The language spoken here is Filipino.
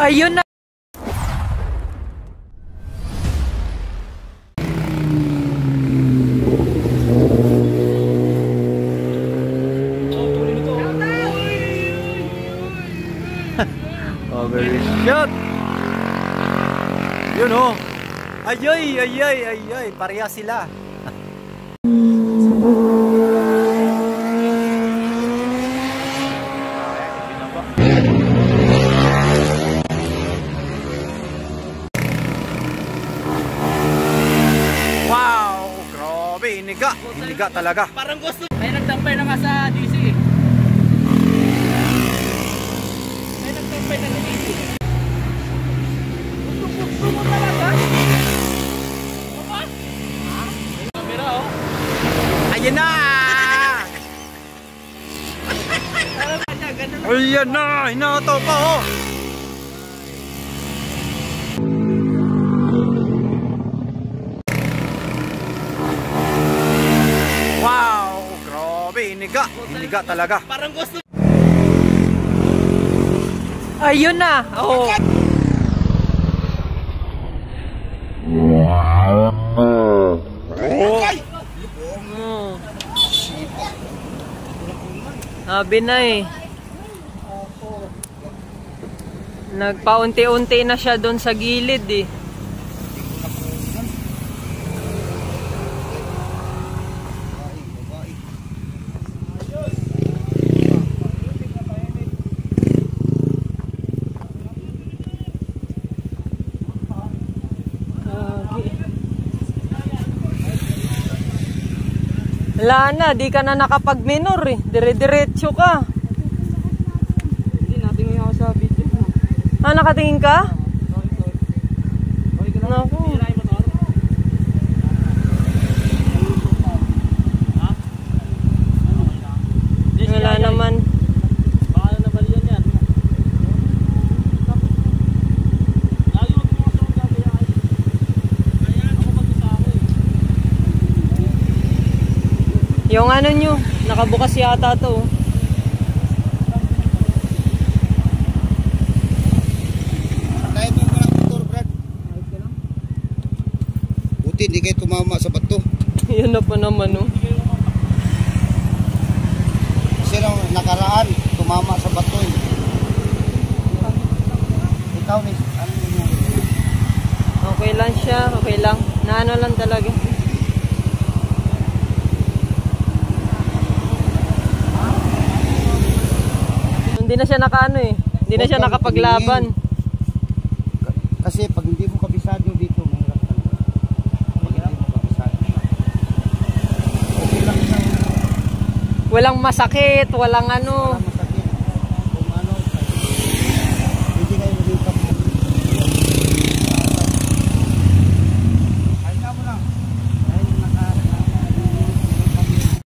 Ayun na. Overshot. Yun oh. Ayoy, ayoy, ayoy. Pareha sila. Wow, grabe, iniga. Iniga talaga. Parang gusto. May nagtampay na nga sa DC. May nagtampay na sa DC. Gusto mo talaga? Apa? May camera oh. Ayan na! Ayan na! Hinato pa oh! Wow! Grabe! Iniga! Iniga talaga! Parang gusto. Ayun na! Oh! Sabi na eh. Nagpaunti-unti na siya doon sa gilid eh. Wala na, di ka na nakapag-minor eh. Dire-diretso ka. Hindi natingin ako sa video. Ah, nakatingin ka? Sorry. Naku. Wala naman. Baka na nabalian yan. Yung ano nyo, nakabukas yata to. Dahil mo mga motor, Brad. Buti hindi kayo tumama sa bato. Yun na pa naman oh. Kasi nung nakaraan, tumama sa bato eh. Ikaw ni, ano yun? Okay lang siya, okay lang. Naano lang talaga. Hindi na siya nakaano eh. Hindi na siya nakapaglaban. Kasi pag hindi mo kabisado dito, mahirap talaga. Pag hindi mo kabisado. Okay lang siya. Walang masakit, walang ano. Walang